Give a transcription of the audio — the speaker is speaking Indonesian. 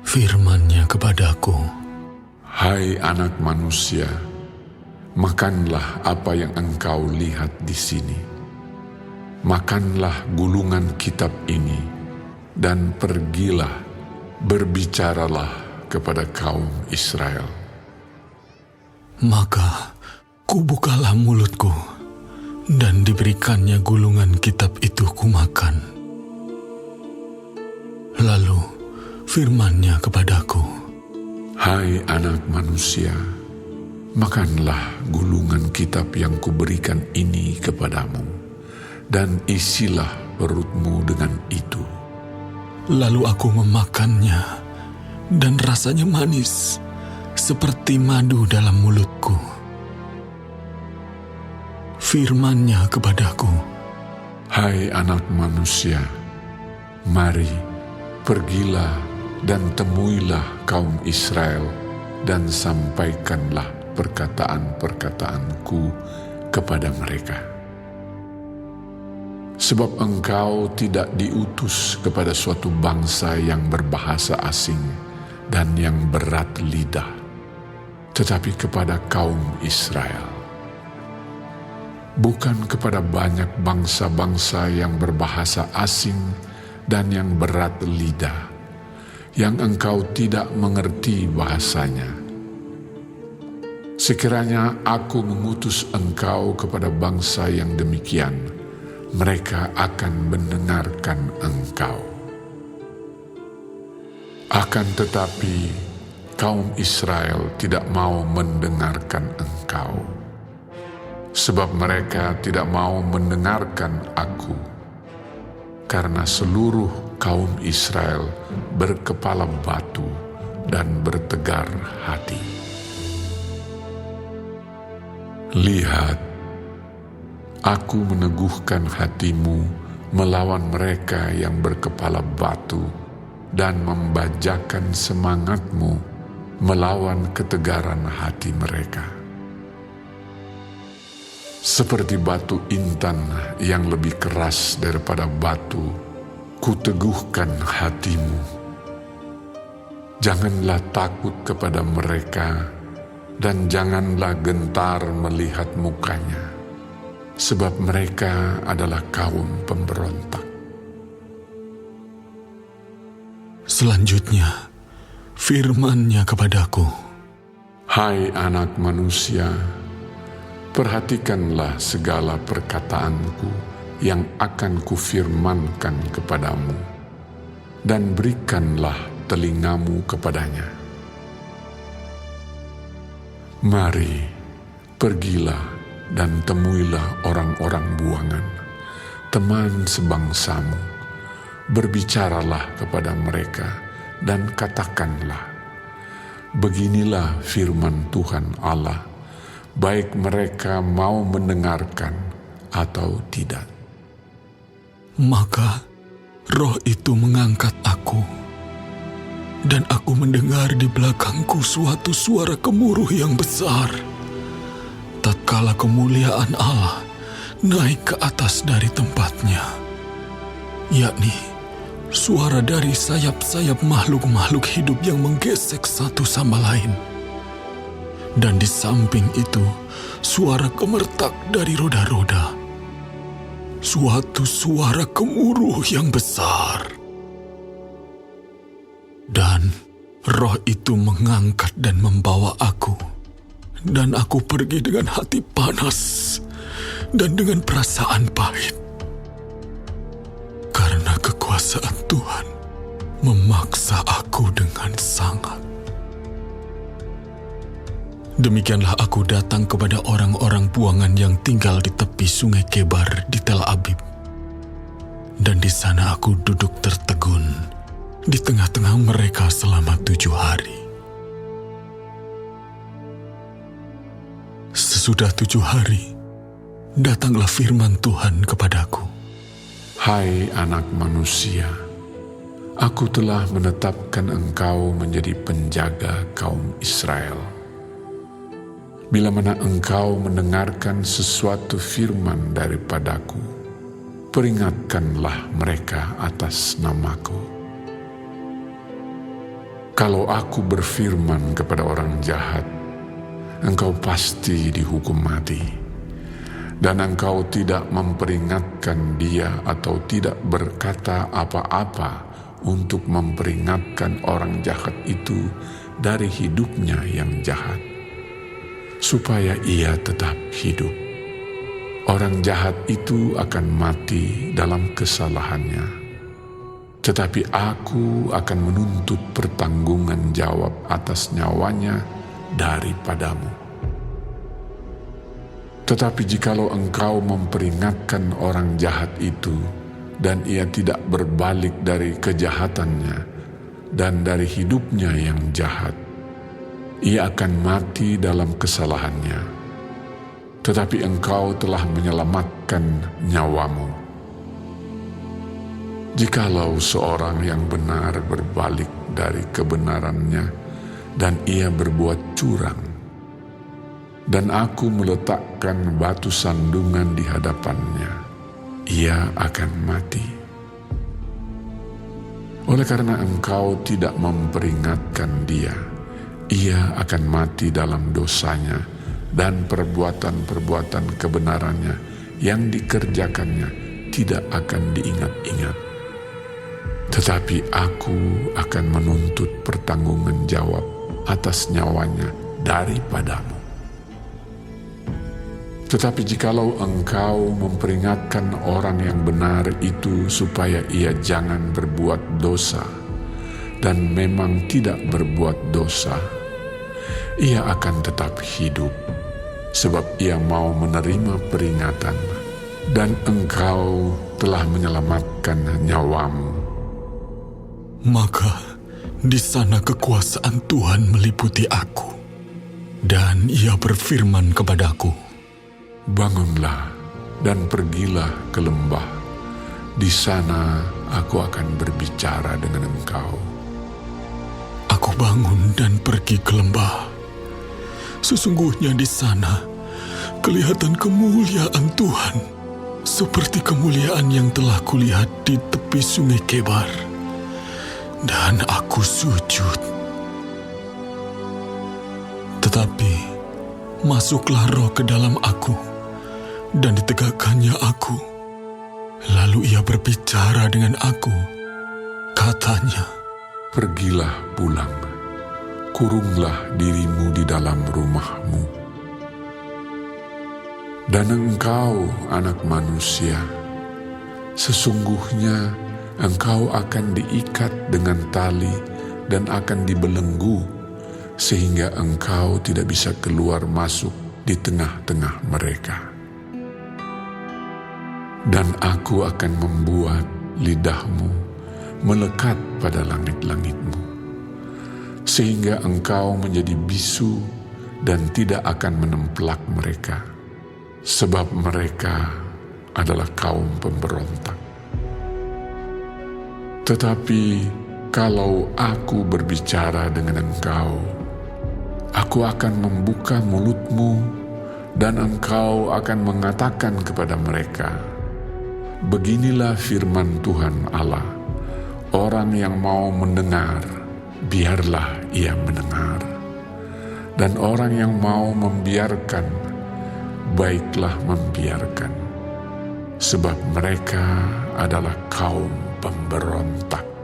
Firman-Nya kepadaku, Hai anak manusia, makanlah apa yang engkau lihat di sini. Makanlah gulungan kitab ini, dan pergilah, berbicaralah kepada kaum Israel. maka kubukalah mulutku, dan diberikannya gulungan kitab itu kumakan. Lalu firman-Nya kepadaku, Hai anak manusia, makanlah gulungan kitab yang kuberikan ini kepadamu, dan isilah perutmu dengan itu. lalu aku memakannya, dan rasanya manis, seperti madu dalam mulutku. Firman-Nya kepadaku, Hai anak manusia, mari, pergilah dan temuilah kaum Israel, dan sampaikanlah perkataan-perkataanku kepada mereka. Sebab engkau tidak diutus kepada suatu bangsa yang berbahasa asing dan yang berat lidah, tetapi kepada kaum Israel. Bukan kepada banyak bangsa-bangsa yang berbahasa asing dan yang berat lidah, yang engkau tidak mengerti bahasanya. Sekiranya aku mengutus engkau kepada bangsa yang demikian, mereka akan mendengarkan engkau. Akan tetapi, kaum Israel tidak mau mendengarkan engkau, sebab mereka tidak mau mendengarkan aku, karena seluruh kaum Israel berkepala batu dan bertegar hati. Lihat, aku meneguhkan hatimu melawan mereka yang berkepala batu dan membajakan semangatmu melawan ketegaran hati mereka. Seperti batu intan yang lebih keras daripada batu, kuteguhkan hatimu. Janganlah takut kepada mereka, dan janganlah gentar melihat mukanya, sebab mereka adalah kaum pemberontak. selanjutnya firman-Nya kepadaku, Hai anak manusia, perhatikanlah segala perkataanku yang akan kufirmankan kepadamu, dan berikanlah telingamu kepadanya. Mari, pergilah dan temuilah orang-orang buangan, teman sebangsamu. Berbicaralah kepada mereka dan katakanlah, beginilah firman Tuhan Allah, baik mereka mau mendengarkan atau tidak. maka roh itu mengangkat aku, dan aku mendengar di belakangku suatu suara gemuruh yang besar, tatkala kemuliaan Allah naik ke atas dari tempatnya, yakni suara dari sayap-sayap makhluk-makhluk hidup yang menggesek satu sama lain. Dan di samping itu, suara gemertak dari roda-roda. Suatu suara gemuruh yang besar. Dan roh itu mengangkat dan membawa aku. Dan aku pergi dengan hati panas dan dengan perasaan pahit. Karena kekuasaan Tuhan memaksa aku dengan sangat. Demikianlah aku datang kepada orang-orang buangan yang tinggal di tepi sungai Kebar di Tel Abib. Dan di sana aku duduk tertegun di tengah-tengah mereka selama 7 hari. Sesudah 7 hari, datanglah firman Tuhan kepadaku. Hai anak manusia, aku telah menetapkan engkau menjadi penjaga kaum Israel. Bila mana engkau mendengarkan sesuatu firman daripadaku, peringatkanlah mereka atas namaku. Kalau aku berfirman kepada orang jahat, engkau pasti dihukum mati, dan engkau tidak memperingatkan dia atau tidak berkata apa-apa untuk memperingatkan orang jahat itu dari hidupnya yang jahat, supaya ia tetap hidup. Orang jahat itu akan mati dalam kesalahannya, tetapi aku akan menuntut pertanggungan jawab atas nyawanya daripadamu. Tetapi jikalau engkau memperingatkan orang jahat itu, dan ia tidak berbalik dari kejahatannya dan dari hidupnya yang jahat, ia akan mati dalam kesalahannya, tetapi engkau telah menyelamatkan nyawamu. Jikalau seorang yang benar berbalik dari kebenarannya dan ia berbuat curang, dan aku meletakkan batu sandungan di hadapannya, ia akan mati. Oleh karena engkau tidak memperingatkan dia, ia akan mati dalam dosanya, dan perbuatan-perbuatan kebenarannya yang dikerjakannya tidak akan diingat-ingat. Tetapi aku akan menuntut pertanggungan jawab atas nyawanya daripadamu. Tetapi jikalau engkau memperingatkan orang yang benar itu supaya ia jangan berbuat dosa, dan memang tidak berbuat dosa, ia akan tetap hidup, sebab ia mau menerima peringatan, dan engkau telah menyelamatkan nyawamu. Maka di sana kekuasaan Tuhan meliputi aku, dan ia berfirman kepadaku, bangunlah dan pergilah ke lembah. Di sana aku akan berbicara dengan engkau. Aku bangun dan pergi ke lembah. Sesungguhnya di sana kelihatan kemuliaan Tuhan, seperti kemuliaan yang telah kulihat di tepi sungai Kebar. Dan aku sujud. Tetapi masuklah roh ke dalam aku, dan ditegakkannya aku. Lalu ia berbicara dengan aku. Katanya, pergilah pulang, kurunglah dirimu di dalam rumahmu. Dan engkau, anak manusia, sesungguhnya engkau akan diikat dengan tali dan akan dibelenggu, sehingga engkau tidak bisa keluar masuk di tengah-tengah mereka. Dan aku akan membuat lidahmu melekat pada langit-langitmu, sehingga engkau menjadi bisu dan tidak akan menemplak mereka, sebab mereka adalah kaum pemberontak. Tetapi kalau aku berbicara dengan engkau, aku akan membuka mulutmu, dan engkau akan mengatakan kepada mereka, beginilah firman Tuhan Allah. Orang yang mau mendengar, biarlah ia mendengar. Dan orang yang mau membiarkan, baiklah membiarkan. Sebab mereka adalah kaum pemberontak.